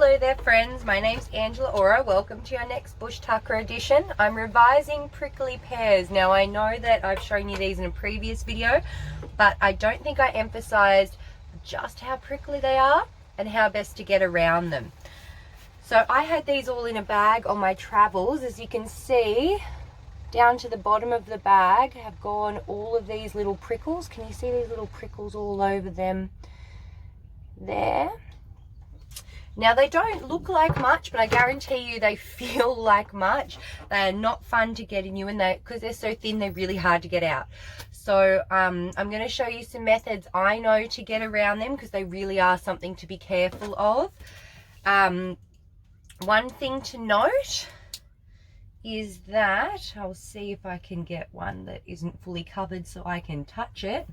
Hello there friends, my name's Angela Ora. Welcome to our next Bush Tucker edition. I'm revising prickly pears. Now I know that I've shown you these in a previous video, but I don't think I emphasized just how prickly they are and how best to get around them. So I had these all in a bag on my travels. As you can see, down to the bottom of the bag have gone all of these little prickles. Can you see these little prickles all over them there? Now they don't look like much, but I guarantee you they feel like much. They are not fun to get in you, and because they're so thin, they're really hard to get out. So I'm going to show you some methods I know to get around them, because they really are something to be careful of. One thing to note is that, I'll see if I can get one that isn't fully covered so I can touch it,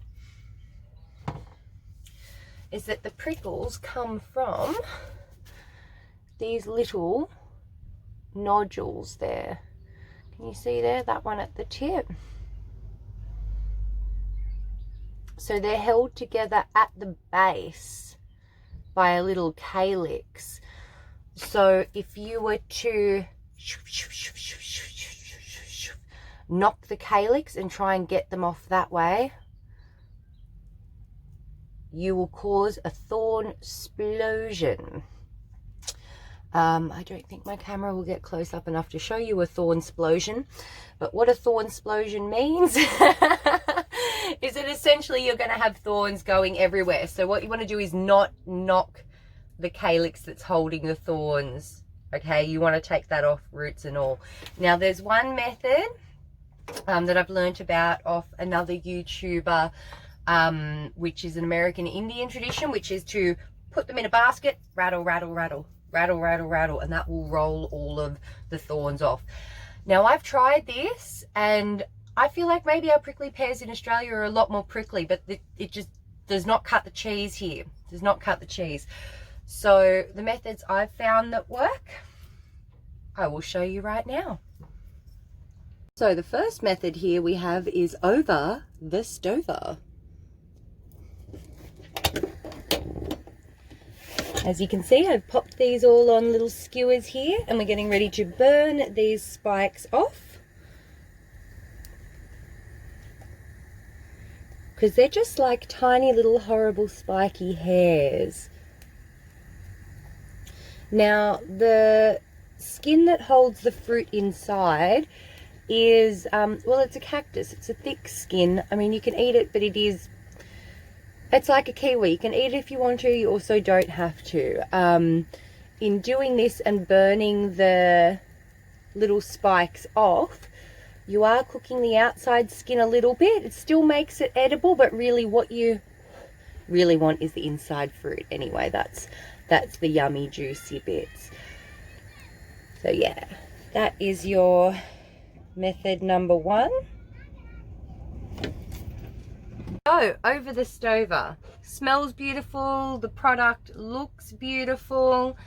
is that the prickles come from these little nodules there. Can you see there, that one at the tip? So they're held together at the base by a little calyx. So if you were to knock the calyx and try and get them off that way, you will cause a thorn explosion. I don't think my camera will get close up enough to show you a thorn explosion, but what a thorn explosion means is that essentially you're going to have thorns going everywhere. So what you want to do is not knock the calyx that's holding the thorns. Okay, you want to take that off, roots and all. Now there's one method that I've learnt about off another YouTuber, which is an American Indian tradition, which is to put them in a basket, rattle, rattle, rattle, rattle, rattle, rattle, and that will roll all of the thorns off. Now I've tried this and I feel like maybe our prickly pears in Australia are a lot more prickly, but it just does not cut the cheese here. Does not cut the cheese. So the methods I've found that work, I will show you right now. So the first method here we have is over the stover. As you can see, I've popped these all on little skewers here, and we're getting ready to burn these spikes off, because they're just like tiny little horrible spiky hairs. Now the skin that holds the fruit inside is, well, it's a cactus. It's a thick skin. I mean, you can eat it, but it's like a kiwi. You can eat it if you want to. You also don't have to. In doing this and burning the little spikes off, you are cooking the outside skin a little bit. It still makes it edible, but really what you really want is the inside fruit anyway. That's the yummy, juicy bits. So yeah, that is your method number one. So over the stover, smells beautiful, the product looks beautiful,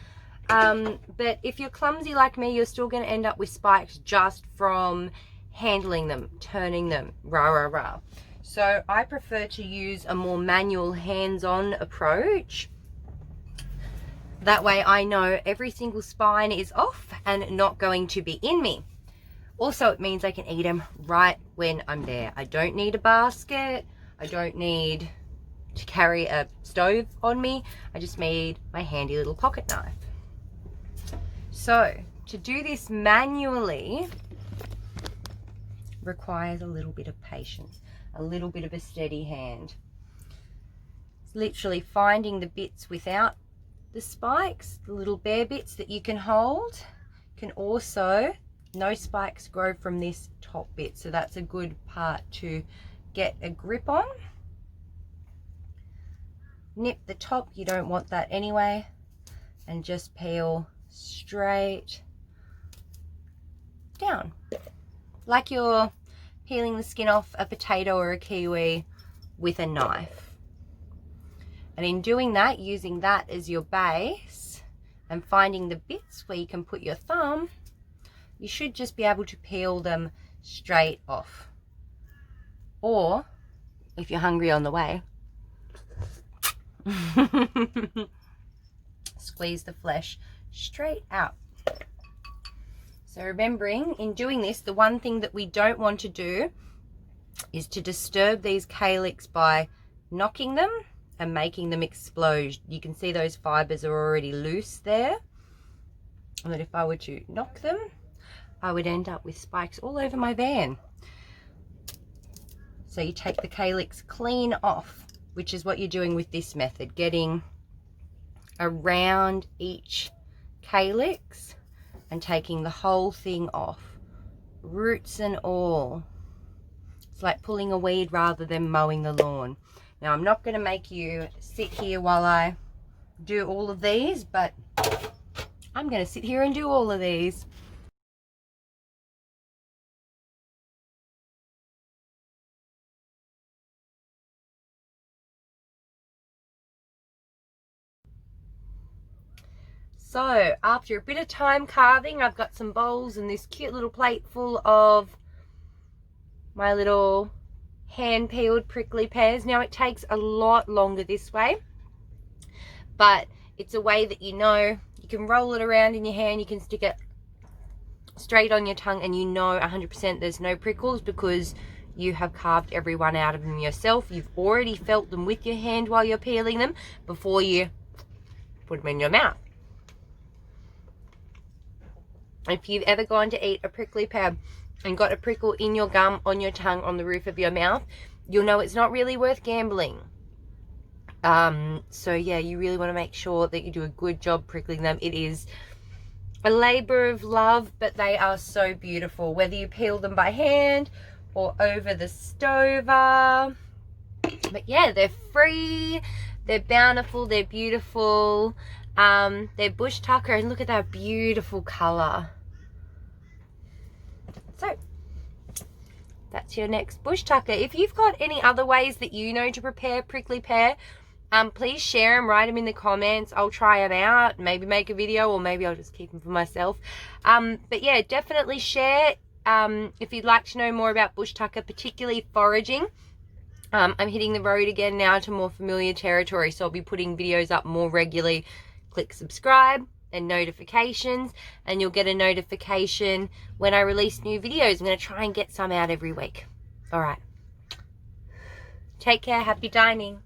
but if you're clumsy like me, you're still going to end up with spikes just from handling them, turning them, rah rah rah. So I prefer to use a more manual, hands-on approach. That way I know every single spine is off and not going to be in me. Also, it means I can eat them right when I'm there. I don't need a basket. I don't need to carry a stove on me. I just need my handy little pocket knife. So to do this manually requires a little bit of patience, a little bit of a steady hand. It's literally finding the bits without the spikes, the little bare bits that you can hold. Can also, no spikes grow from this top bit, so that's a good part to get a grip on. Nip the top, you don't want that anyway, and just peel straight down like you're peeling the skin off a potato or a kiwi with a knife. And in doing that, using that as your base and finding the bits where you can put your thumb, you should just be able to peel them straight off. Or if you're hungry on the way, squeeze the flesh straight out. So remembering, in doing this, the one thing that we don't want to do is to disturb these calyx by knocking them and making them explode. You can see those fibers are already loose there. And that if I were to knock them, I would end up with spikes all over my van. So you take the calyx clean off, which is what you're doing with this method, getting around each calyx and taking the whole thing off, roots and all. It's like pulling a weed rather than mowing the lawn. Now, I'm not going to make you sit here while I do all of these, but I'm going to sit here and do all of these. So after a bit of time carving, I've got some bowls and this cute little plate full of my little hand peeled prickly pears. Now it takes a lot longer this way, but it's a way that you know you can roll it around in your hand, you can stick it straight on your tongue, and you know 100% there's no prickles because you have carved every one out of them yourself. You've already felt them with your hand while you're peeling them before you put them in your mouth. If you've ever gone to eat a prickly pear and got a prickle in your gum, on your tongue, on the roof of your mouth, you'll know it's not really worth gambling. So yeah, you really want to make sure that you do a good job prickling them. It is a labor of love, but they are so beautiful, whether you peel them by hand or over the stover. But yeah, they're free, they're bountiful, they're beautiful. They're bush tucker, and look at that beautiful color. So that's your next bush tucker. If you've got any other ways that you know to prepare prickly pear, please share them, write them in the comments. I'll try them out, maybe make a video, or maybe I'll just keep them for myself. But yeah, definitely share if you'd like to know more about bush tucker, particularly foraging. I'm hitting the road again now to more familiar territory, so I'll be putting videos up more regularly. Click subscribe and notifications, and you'll get a notification when I release new videos. I'm going to try and get some out every week. All right. Take care. Happy dining.